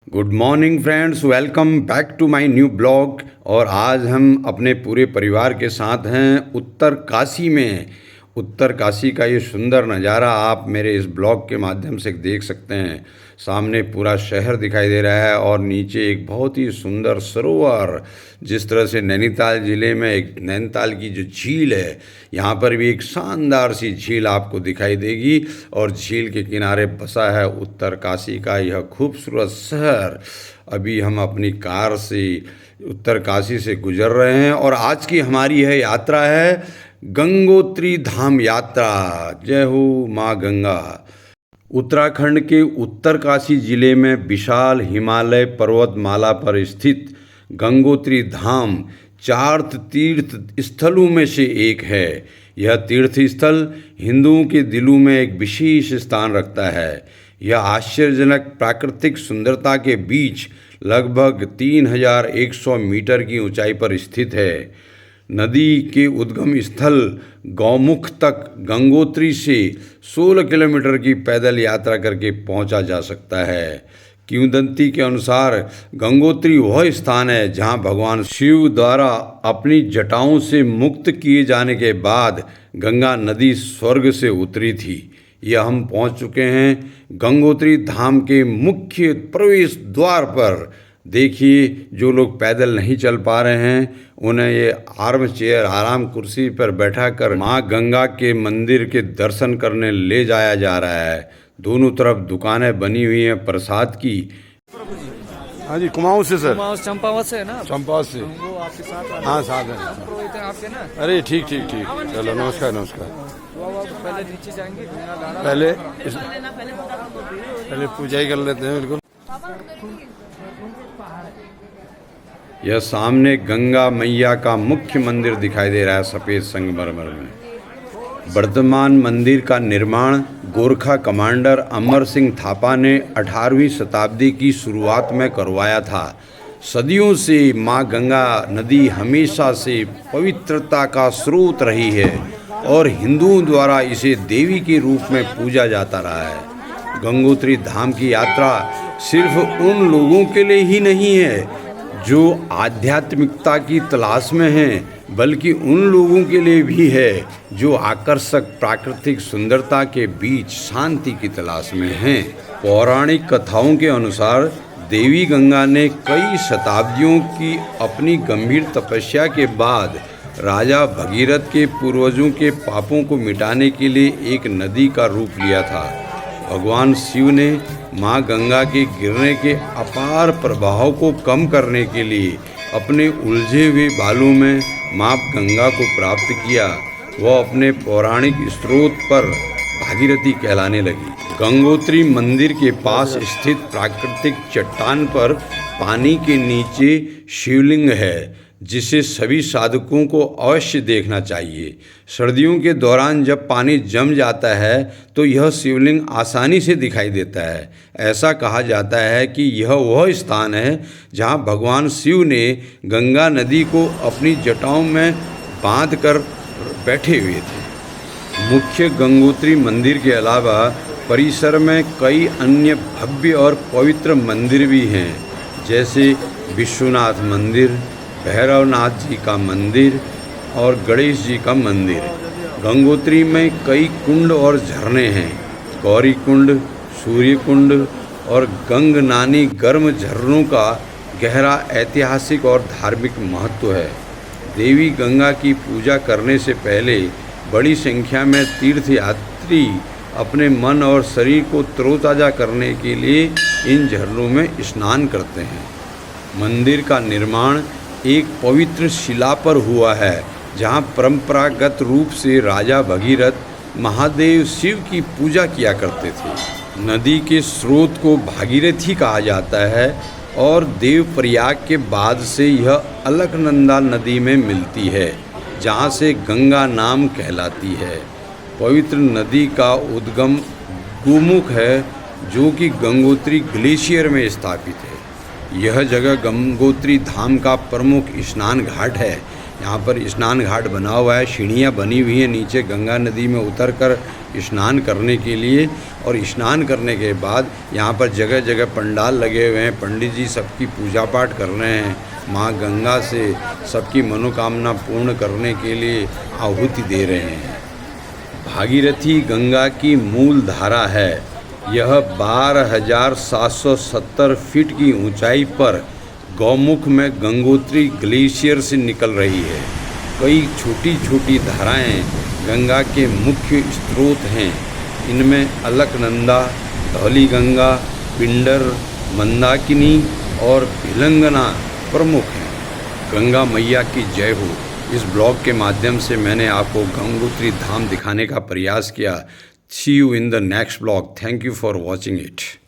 Good morning friends, welcome back to my new blog. और आज हम अपने पूरे परिवार के साथ हैं उत्तर काशी में। उत्तर काशी का ये सुंदर नज़ारा आप मेरे इस ब्लॉग के माध्यम से देख सकते हैं। सामने पूरा शहर दिखाई दे रहा है और नीचे एक बहुत ही सुंदर सरोवर। जिस तरह से नैनीताल ज़िले में एक नैनीताल की जो झील है, यहाँ पर भी एक शानदार सी झील आपको दिखाई देगी। और झील के किनारे बसा है उत्तर काशी का यह खूबसूरत शहर। अभी हम अपनी कार से उत्तर काशी से गुजर रहे हैं और आज की हमारी यह यात्रा है गंगोत्री धाम यात्रा। जय हो माँ गंगा। उत्तराखंड के उत्तर काशी जिले में विशाल हिमालय पर्वतमाला पर स्थित गंगोत्री धाम 4 तीर्थ स्थलों में से एक है। यह तीर्थ स्थल हिंदुओं के दिलों में एक विशेष स्थान रखता है। यह आश्चर्यजनक प्राकृतिक सुंदरता के बीच लगभग 3100 मीटर की ऊंचाई पर स्थित है। नदी के उद्गम स्थल गौमुख तक गंगोत्री से 16 किलोमीटर की पैदल यात्रा करके पहुंचा जा सकता है। किंवदंती के अनुसार गंगोत्री वह स्थान है जहां भगवान शिव द्वारा अपनी जटाओं से मुक्त किए जाने के बाद गंगा नदी स्वर्ग से उतरी थी। यह हम पहुंच चुके हैं गंगोत्री धाम के मुख्य प्रवेश द्वार पर। देखिए, जो लोग पैदल नहीं चल पा रहे हैं उन्हें ये आर्म चेयर आराम कुर्सी पर बैठाकर माँ गंगा के मंदिर के दर्शन करने ले जाया जा रहा है। दोनों तरफ दुकानें बनी हुई हैं प्रसाद की। हाँ जी, कुमाऊं से सर। कुमाऊं चंपावत से है ना? चंपावत से। वो आपके साथ? हाँ, साथ है। पुरोहित हैं आपके ना? अरे ठीक ठीक ठीक, चलो नमस्कार नमस्कार। पहले नीचे जाएंगे, पहले पूजा ही कर लेते हैं। बिल्कुल। यह सामने गंगा मैया का मुख्य मंदिर दिखाई दे रहा है सफ़ेद संगमरमर में। वर्तमान मंदिर का निर्माण गोरखा कमांडर अमर सिंह थापा ने 18वीं शताब्दी की शुरुआत में करवाया था। सदियों से माँ गंगा नदी हमेशा से पवित्रता का स्रोत रही है और हिंदुओं द्वारा इसे देवी के रूप में पूजा जाता रहा है। गंगोत्री धाम की यात्रा सिर्फ उन लोगों के लिए ही नहीं है जो आध्यात्मिकता की तलाश में हैं, बल्कि उन लोगों के लिए भी है जो आकर्षक प्राकृतिक सुंदरता के बीच शांति की तलाश में हैं। पौराणिक कथाओं के अनुसार देवी गंगा ने कई शताब्दियों की अपनी गंभीर तपस्या के बाद राजा भगीरथ के पूर्वजों के पापों को मिटाने के लिए एक नदी का रूप लिया था। भगवान शिव ने माँ गंगा के गिरने के अपार प्रभाव को कम करने के लिए अपने उलझे हुए बालों में माँ गंगा को प्राप्त किया। वह अपने पौराणिक स्रोत पर भागीरथी कहलाने लगी। गंगोत्री मंदिर के पास स्थित प्राकृतिक चट्टान पर पानी के नीचे शिवलिंग है, जिसे सभी साधकों को अवश्य देखना चाहिए। सर्दियों के दौरान जब पानी जम जाता है तो यह शिवलिंग आसानी से दिखाई देता है। ऐसा कहा जाता है कि यह वह स्थान है जहां भगवान शिव ने गंगा नदी को अपनी जटाओं में बांध कर बैठे हुए थे। मुख्य गंगोत्री मंदिर के अलावा परिसर में कई अन्य भव्य और पवित्र मंदिर भी हैं, जैसे विश्वनाथ मंदिर, भैरवनाथ जी का मंदिर और गणेश जी का मंदिर। गंगोत्री में कई कुंड और झरने हैं। गौरी कुंड, सूर्य कुंड और गंगनानी गर्म झरनों का गहरा ऐतिहासिक और धार्मिक महत्व है। देवी गंगा की पूजा करने से पहले बड़ी संख्या में तीर्थयात्री अपने मन और शरीर को तरोताज़ा करने के लिए इन झरनों में स्नान करते हैं। मंदिर का निर्माण एक पवित्र शिला पर हुआ है, जहां परंपरागत रूप से राजा भगीरथ महादेव शिव की पूजा किया करते थे। नदी के स्रोत को भागीरथी कहा जाता है और देवप्रयाग के बाद से यह अलकनंदा नदी में मिलती है, जहां से गंगा नाम कहलाती है। पवित्र नदी का उद्गम गोमुख है, जो कि गंगोत्री ग्लेशियर में स्थापित है। यह जगह गंगोत्री धाम का प्रमुख स्नान घाट है। यहाँ पर स्नान घाट बना हुआ है, सीढ़ियाँ बनी हुई हैं नीचे गंगा नदी में उतरकर स्नान करने के लिए। और स्नान करने के बाद यहाँ पर जगह जगह पंडाल लगे हुए हैं, पंडित जी सबकी पूजा पाठ कर रहे हैं, माँ गंगा से सबकी मनोकामना पूर्ण करने के लिए आहुति दे रहे हैं। भागीरथी गंगा की मूल धारा है। यह 12,770 फीट की ऊंचाई पर गौमुख में गंगोत्री ग्लेशियर से निकल रही है। कई छोटी छोटी धाराएं गंगा के मुख्य स्रोत हैं। इनमें अलकनंदा, धौली गंगा, पिंडर, मंदाकिनी और भिलंगना प्रमुख हैं। गंगा मैया की जय हो। इस ब्लॉग के माध्यम से मैंने आपको गंगोत्री धाम दिखाने का प्रयास किया। See you in the next vlog. Thank you for watching it.